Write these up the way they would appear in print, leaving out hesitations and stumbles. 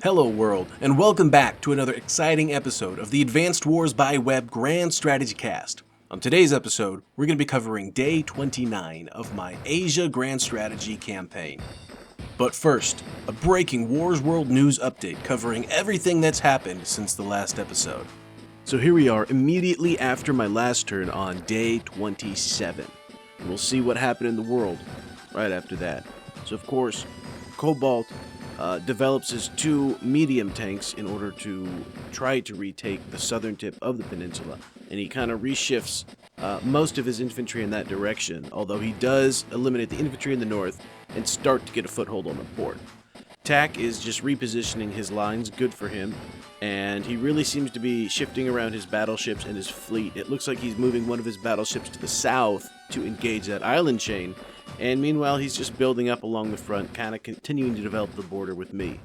Hello world, and welcome back to another exciting episode of the Advanced Wars by Web Grand Strategy Cast. On today's episode, we're going to be covering day 29 of my Asia Grand Strategy campaign. But first, a breaking Wars World news update covering everything that's happened since the last episode. So here we are immediately after my last turn on day 27. And we'll see what happened in the world right after that. So of course, Cobalt develops his two medium tanks in order to try to retake the southern tip of the peninsula, and he kind of reshifts most of his infantry in that direction, although he does eliminate the infantry in the north and start to get a foothold on the port. Tak is just repositioning his lines, good for him, and he really seems to be shifting around his battleships and his fleet. It looks like he's moving one of his battleships to the south to engage that island chain, and meanwhile he's just building up along the front, kind of continuing to develop the border with me.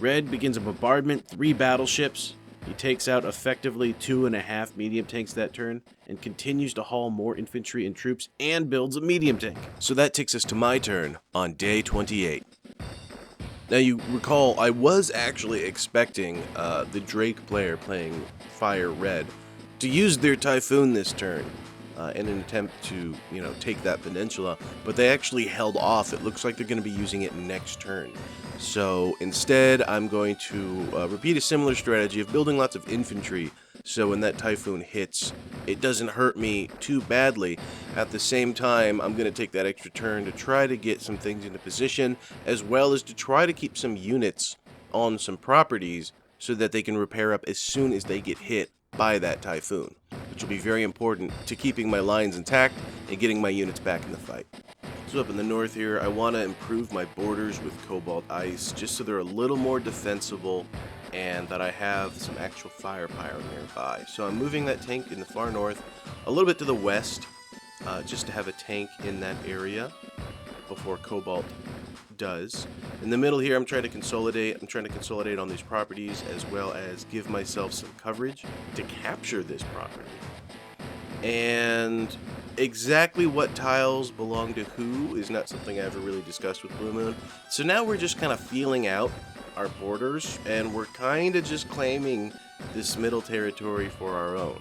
Red begins a bombardment, 3 battleships. He takes out effectively 2.5 medium tanks that turn, and continues to haul more infantry and troops, and builds a medium tank. So that takes us to my turn on day 28. Now you recall, I was actually expecting the Drake player playing Fire Red to use their Typhoon this turn in an attempt to, take that peninsula, but they actually held off. It looks like they're going to be using it next turn. So instead, I'm going to repeat a similar strategy of building lots of infantry, so when that Typhoon hits, it doesn't hurt me too badly. At the same time, I'm going to take that extra turn to try to get some things into position, as well as to try to keep some units on some properties so that they can repair up as soon as they get hit by that Typhoon, which will be very important to keeping my lines intact and getting my units back in the fight. So up in the north here, I want to improve my borders with Cobalt Ice, just so they're a little more defensible and that I have some actual firepower nearby. So I'm moving that tank in the far north a little bit to the west, just to have a tank in that area before Cobalt does. In the middle here, I'm trying to consolidate on these properties, as well as give myself some coverage to capture this property. And exactly what tiles belong to who is not something I ever really discussed with Blue Moon. So now we're just kind of feeling out our borders, and we're kind of just claiming this middle territory for our own.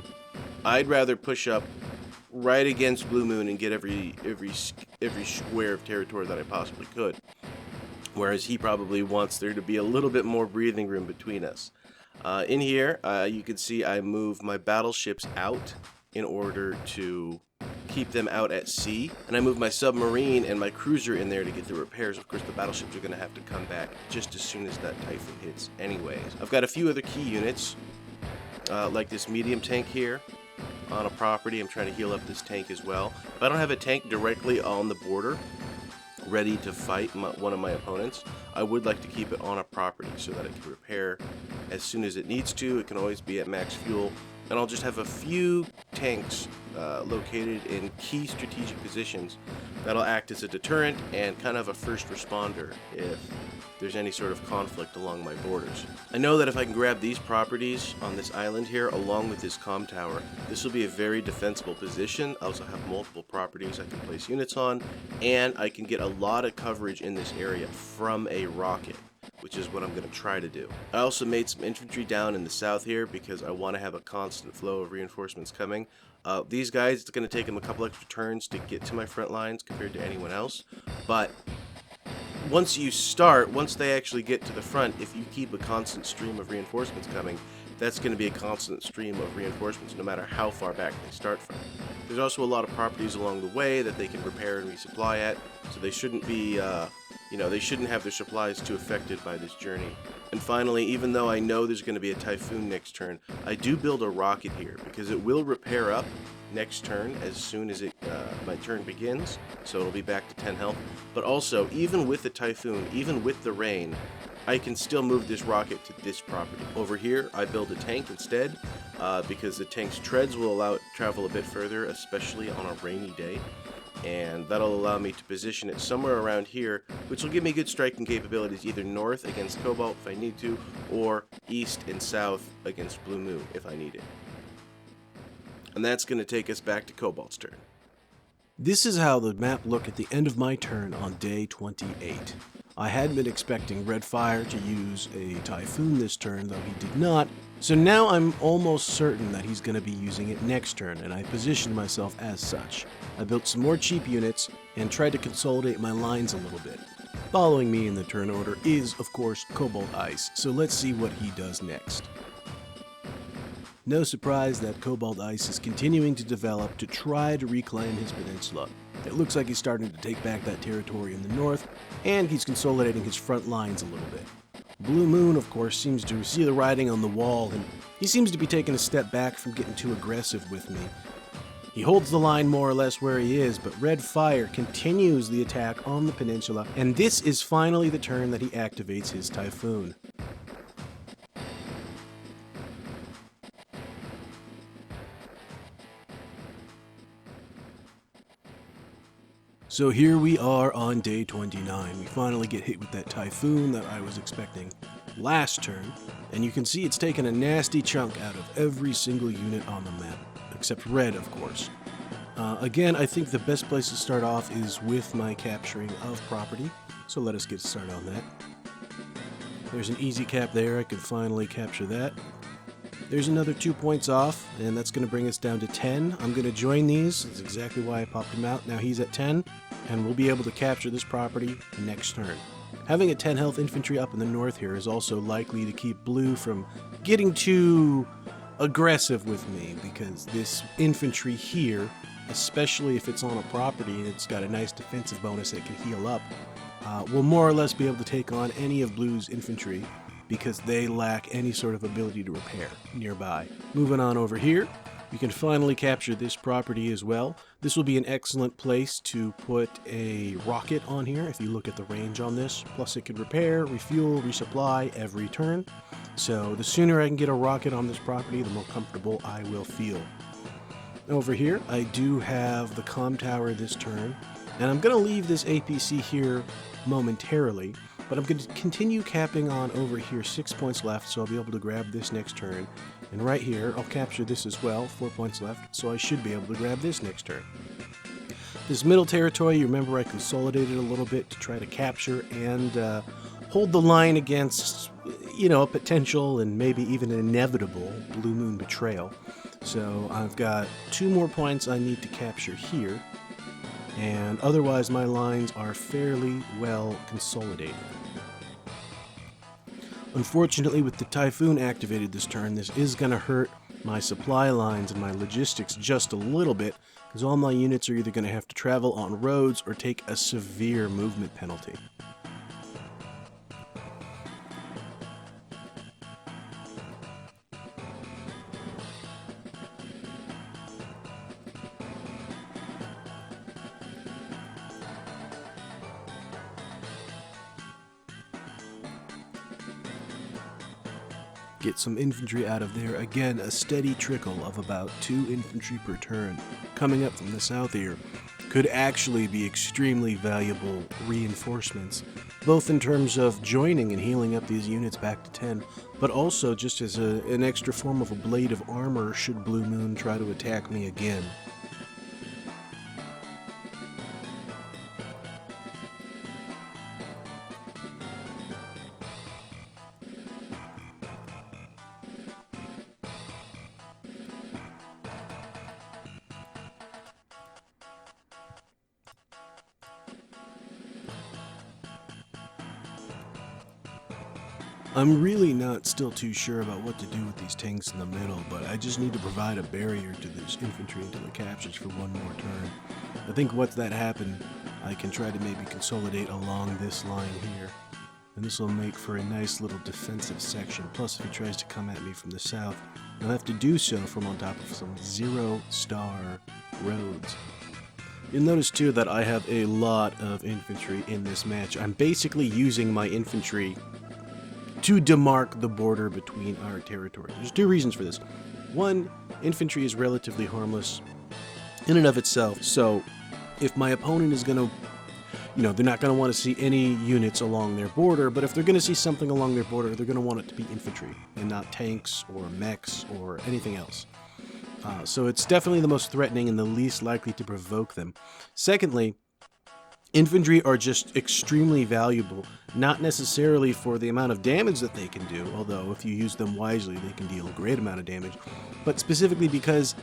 I'd rather push up right against Blue Moon and get every square of territory that I possibly could, whereas he probably wants there to be a little bit more breathing room between us. In here, you can see I move my battleships out in order to keep them out at sea, and I move my submarine and my cruiser in there to get the repairs. Of course, the battleships are going to have to come back just as soon as that Typhoon hits anyways. I've got a few other key units, like this medium tank here on a property. I'm trying to heal up this tank as well. If I don't have a tank directly on the border ready to fight one of my opponents, I would like to keep it on a property so that it can repair as soon as it needs to. It can always be at max fuel, and I'll just have a few tanks located in key strategic positions that'll act as a deterrent and kind of a first responder if there's any sort of conflict along my borders. I know that if I can grab these properties on this island here along with this comm tower, this will be a very defensible position. I also have multiple properties I can place units on, and I can get a lot of coverage in this area from a rocket, which is what I'm going to try to do. I also made some infantry down in the south here because I want to have a constant flow of reinforcements coming. These guys, it's going to take them a couple extra turns to get to my front lines compared to anyone else, but once they actually get to the front, if you keep a constant stream of reinforcements coming, that's going to be a constant stream of reinforcements no matter how far back they start from. There's also a lot of properties along the way that they can repair and resupply at, so they shouldn't be they shouldn't have their supplies too affected by this journey. And finally, even though I know there's going to be a Typhoon next turn, I do build a rocket here because it will repair up next turn as soon as my turn begins, so it'll be back to 10 health. But also, even with the Typhoon, even with the rain, I can still move this rocket to this property. Over here, I build a tank instead, because the tank's treads will allow it to travel a bit further, especially on a rainy day. And that'll allow me to position it somewhere around here, which will give me good striking capabilities either north against Cobalt if I need to, or east and south against Blue Moon if I need it. And that's going to take us back to Cobalt's turn. This is how the map looked at the end of my turn on day 28. I had been expecting Redfire to use a Typhoon this turn, though he did not, so now I'm almost certain that he's going to be using it next turn, and I positioned myself as such. I built some more cheap units and tried to consolidate my lines a little bit. Following me in the turn order is, of course, Cobalt Ice, so let's see what he does next. No surprise that Cobalt Ice is continuing to develop to try to reclaim his peninsula. It looks like he's starting to take back that territory in the north, and he's consolidating his front lines a little bit. Blue Moon, of course, seems to see the writing on the wall, and he seems to be taking a step back from getting too aggressive with me. He holds the line more or less where he is, but Redfire continues the attack on the peninsula, and this is finally the turn that he activates his Typhoon. So here we are on day 29. We finally get hit with that Typhoon that I was expecting last turn, and you can see it's taken a nasty chunk out of every single unit on the map, except red, of course. Again, I think the best place to start off is with my capturing of property, so let us get started on that. There's an easy cap there, I can finally capture that. There's another 2 points off, and that's going to bring us down to 10. I'm going to join these. That's exactly why I popped him out. Now he's at 10, and we'll be able to capture this property next turn. Having a 10 health infantry up in the north here is also likely to keep blue from getting too aggressive with me, because this infantry here, especially if it's on a property and it's got a nice defensive bonus that can heal up, will more or less be able to take on any of blue's infantry, because they lack any sort of ability to repair nearby. Moving on over here, you can finally capture this property as well. This will be an excellent place to put a rocket on here if you look at the range on this. Plus it can repair, refuel, resupply every turn. So the sooner I can get a rocket on this property, the more comfortable I will feel. Over here, I do have the comm tower this turn, and I'm going to leave this APC here momentarily, but I'm going to continue capping on over here. 6 points left, so I'll be able to grab this next turn. And right here, I'll capture this as well. 4 points left, so I should be able to grab this next turn. This middle territory, you remember I consolidated a little bit to try to capture and hold the line against, a potential and maybe even an inevitable Blue Moon betrayal. So I've got 2 more points I need to capture here, and otherwise my lines are fairly well consolidated. Unfortunately, with the Typhoon activated this turn, this is going to hurt my supply lines and my logistics just a little bit, because all my units are either going to have to travel on roads or take a severe movement penalty. Get some infantry out of there. Again, a steady trickle of about 2 infantry per turn coming up from the south here could actually be extremely valuable reinforcements, both in terms of joining and healing up these units back to 10, but also just as an extra form of a blade of armor should Blue Moon try to attack me again. I'm really not still too sure about what to do with these tanks in the middle, but I just need to provide a barrier to this infantry until it captures for 1 more turn. I think once that happens, I can try to maybe consolidate along this line here, and this will make for a nice little defensive section. Plus, if he tries to come at me from the south, he'll have to do so from on top of some 0-star roads. You'll notice too that I have a lot of infantry in this match. I'm basically using my infantry to demark the border between our territory. There's 2 reasons for this. 1, infantry is relatively harmless in and of itself, so if my opponent is going to, they're not going to want to see any units along their border, but if they're going to see something along their border, they're going to want it to be infantry and not tanks or mechs or anything else. So it's definitely the most threatening and the least likely to provoke them. Secondly, Infantry are just extremely valuable, not necessarily for the amount of damage that they can do, although if you use them wisely, they can deal a great amount of damage, but specifically because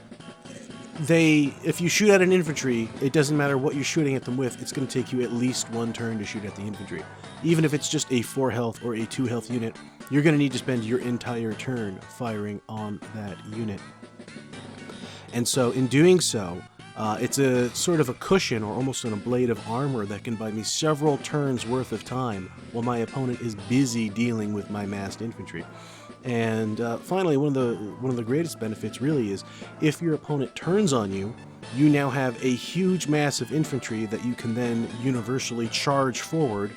if you shoot at an infantry, it doesn't matter what you're shooting at them with, it's going to take you at least one turn to shoot at the infantry. Even if it's just a 4 health or a 2 health unit, you're going to need to spend your entire turn firing on that unit. And so in doing so, it's a sort of a cushion or almost a blade of armor that can buy me several turns worth of time while my opponent is busy dealing with my massed infantry. And finally, one of the greatest benefits really is if your opponent turns on you, you now have a huge mass of infantry that you can then universally charge forward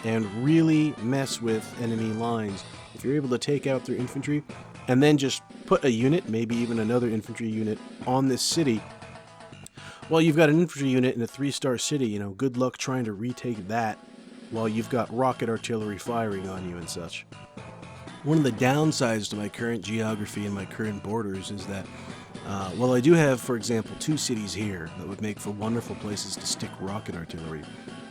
and really mess with enemy lines. If you're able to take out their infantry and then just put a unit, maybe even another infantry unit, on this city, well, you've got an infantry unit in a 3-star city, good luck trying to retake that while you've got rocket artillery firing on you and such. One of the downsides to my current geography and my current borders is that while I do have, for example, 2 cities here that would make for wonderful places to stick rocket artillery,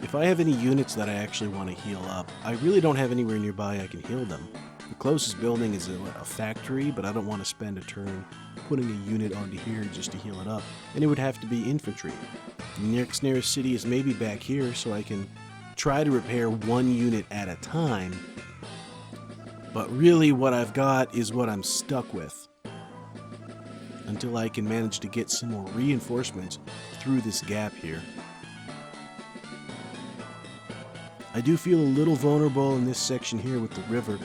if I have any units that I actually want to heal up, I really don't have anywhere nearby I can heal them. The closest building is a factory, but I don't want to spend a turn putting a unit onto here just to heal it up, and it would have to be infantry. The nearest city is maybe back here, so I can try to repair 1 unit at a time, but really what I've got is what I'm stuck with until I can manage to get some more reinforcements through this gap here. I do feel a little vulnerable in this section here with the river,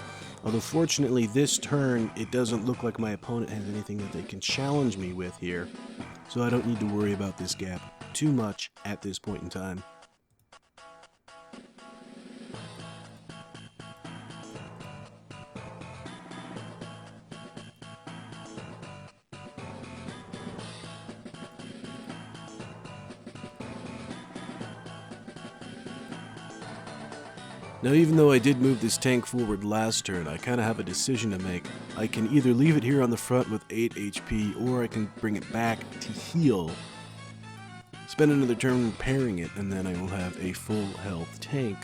although fortunately this turn it doesn't look like my opponent has anything that they can challenge me with here, so I don't need to worry about this gap too much at this point in time. Now, even though I did move this tank forward last turn, I kind of have a decision to make. I can either leave it here on the front with 8 HP, or I can bring it back to heal, spend another turn repairing it, and then I will have a full health tank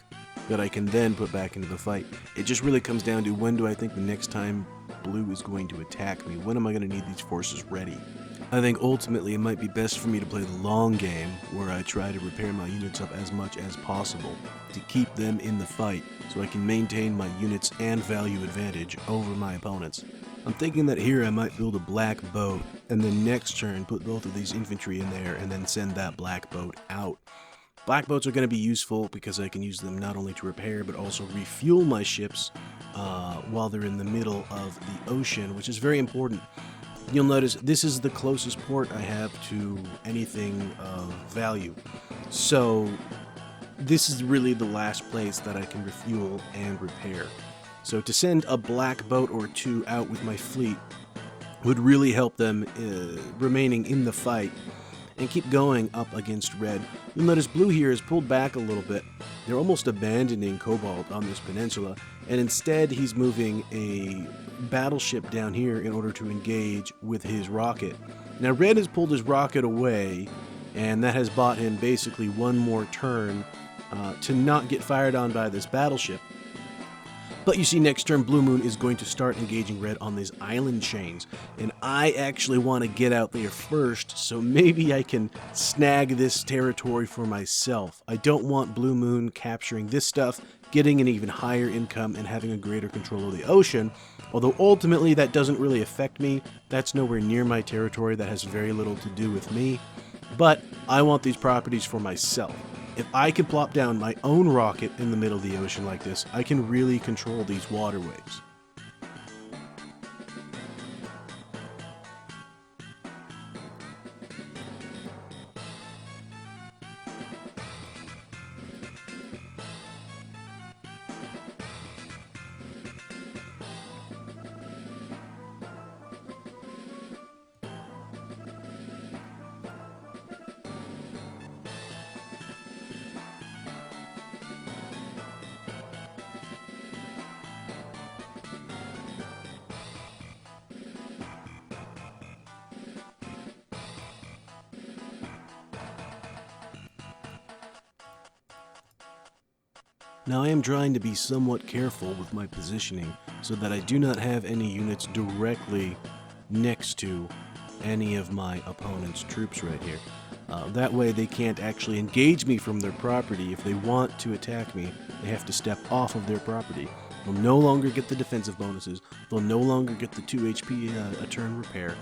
that I can then put back into the fight. It just really comes down to when do I think the next time blue is going to attack me? When am I going to need these forces ready? I think ultimately it might be best for me to play the long game, where I try to repair my units up as much as possible to keep them in the fight so I can maintain my units and value advantage over my opponents. I'm thinking that here I might build a black boat and then next turn put both of these infantry in there and then send that black boat out. Black boats are going to be useful because I can use them not only to repair but also refuel my ships while they're in the middle of the ocean, which is very important. You'll notice this is the closest port I have to anything of value. So this is really the last place that I can refuel and repair. So to send a black boat or 2 out with my fleet would really help them remaining in the fight and keep going up against red. You'll notice blue here is pulled back a little bit. They're almost abandoning Cobalt on this peninsula, and instead he's moving a battleship down here in order to engage with his rocket. Now red has pulled his rocket away, and that has bought him basically 1 more turn to not get fired on by this battleship. But you see, next turn Blue Moon is going to start engaging red on these island chains, and I actually want to get out there first, so maybe I can snag this territory for myself. I don't want Blue Moon capturing this stuff, getting an even higher income, and having a greater control of the ocean, although ultimately that doesn't really affect me. That's nowhere near my territory, that has very little to do with me, but I want these properties for myself. If I could plop down my own rocket in the middle of the ocean like this, I can really control these waterways. Now I am trying to be somewhat careful with my positioning so that I do not have any units directly next to any of my opponent's troops right here. That way they can't actually engage me from their property. If they want to attack me, they have to step off of their property. They'll no longer get the defensive bonuses, they'll no longer get the 2 HP a turn repair,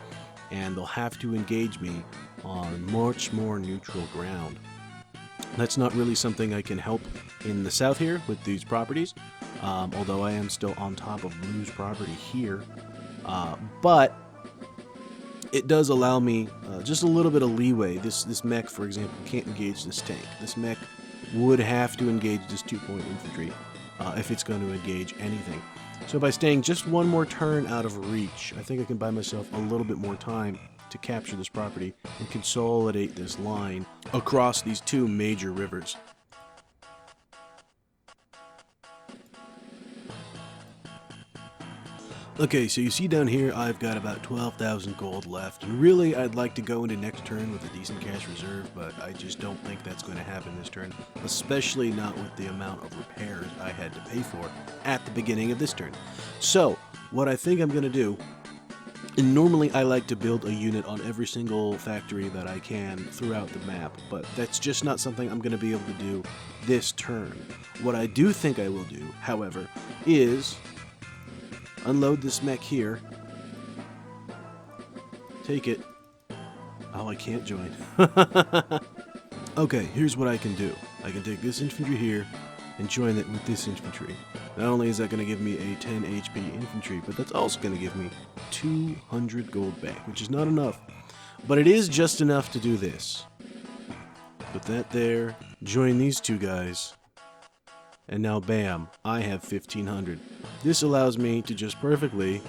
and they'll have to engage me on much more neutral ground. That's not really something I can help in the south here with these properties, although I am still on top of Blue's property here. But it does allow me just a little bit of leeway. This mech, for example, can't engage this tank. This mech would have to engage this 2-point infantry if it's going to engage anything. So by staying just one more turn out of reach, I think I can buy myself a little bit more time to capture this property and consolidate this line across these 2 major rivers. Okay, so you see down here I've got about 12,000 gold left, and really I'd like to go into next turn with a decent cash reserve, but I just don't think that's going to happen this turn, especially not with the amount of repairs I had to pay for at the beginning of this turn. So, what I think I'm going to do, and normally I like to build a unit on every single factory that I can throughout the map, but that's just not something I'm going to be able to do this turn. What I do think I will do, however, is unload this mech here, take it. Oh, I can't join. Okay, here's what I can do. I can take this infantry here and join it with this infantry. Not only is that going to give me a 10 HP infantry, but that's also going to give me 200 gold back, which is not enough. But it is just enough to do this. Put that there, join these 2 guys, and now bam, I have 1500. This allows me to just perfectly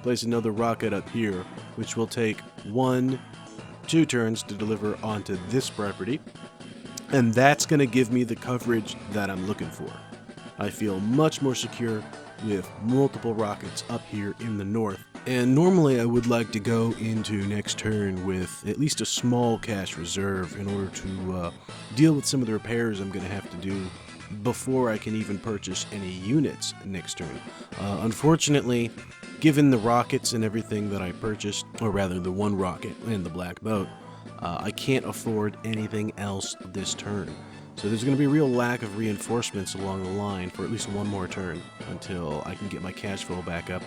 place another rocket up here, which will take 1-2 turns to deliver onto this property, and that's going to give me the coverage that I'm looking for. I feel much more secure with multiple rockets up here in the north, and normally I would like to go into next turn with at least a small cash reserve in order to deal with some of the repairs I'm going to have to do before I can even purchase any units next turn. Unfortunately, given the rockets and everything that I purchased, or rather the 1 rocket and the black boat, I can't afford anything else this turn. So there's going to be a real lack of reinforcements along the line for at least 1 more turn until I can get my cash flow back up,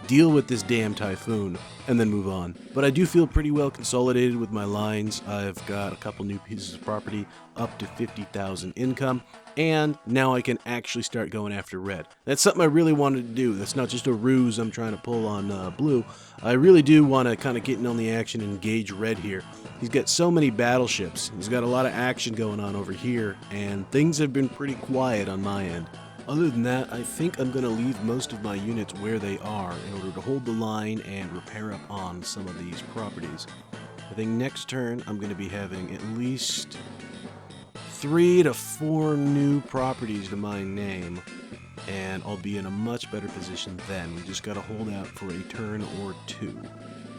deal with this damn typhoon, and then move on. But I do feel pretty well consolidated with my lines. I've got a couple new pieces of property, up to 50,000 income, and now I can actually start going after red. That's something I really wanted to do. That's not just a ruse I'm trying to pull on blue. I really do want to kind of get in on the action and engage red here. He's got so many battleships. He's got a lot of action going on over here, and things have been pretty quiet on my end. Other than that, I think I'm going to leave most of my units where they are in order to hold the line and repair up on some of these properties. I think next turn I'm going to be having at least 3 to 4 new properties to my name, and I'll be in a much better position then. We just got to hold out for a turn or 2.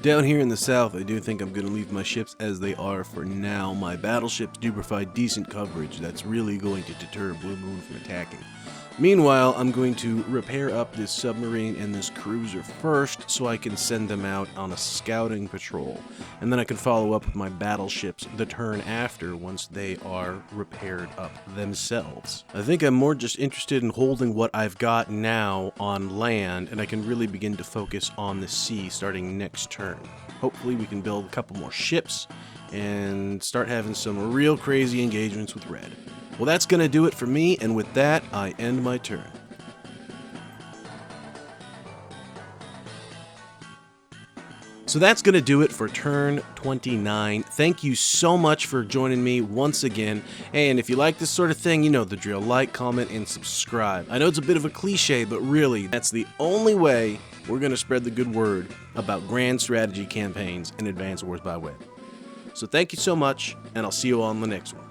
Down here in the south, I do think I'm going to leave my ships as they are for now. My battleships do provide decent coverage that's really going to deter Blue Moon from attacking. Meanwhile, I'm going to repair up this submarine and this cruiser first so I can send them out on a scouting patrol. And then I can follow up with my battleships the turn after once they are repaired up themselves. I think I'm more just interested in holding what I've got now on land, and I can really begin to focus on the sea starting next turn. Hopefully we can build a couple more ships and start having some real crazy engagements with red. Well, that's going to do it for me, and with that, I end my turn. So that's going to do it for turn 29. Thank you so much for joining me once again. Hey, and if you like this sort of thing, you know the drill. Like, comment, and subscribe. I know it's a bit of a cliche, but really, that's the only way we're going to spread the good word about grand strategy campaigns in Advance Wars by Web. So thank you so much, and I'll see you all in the next one.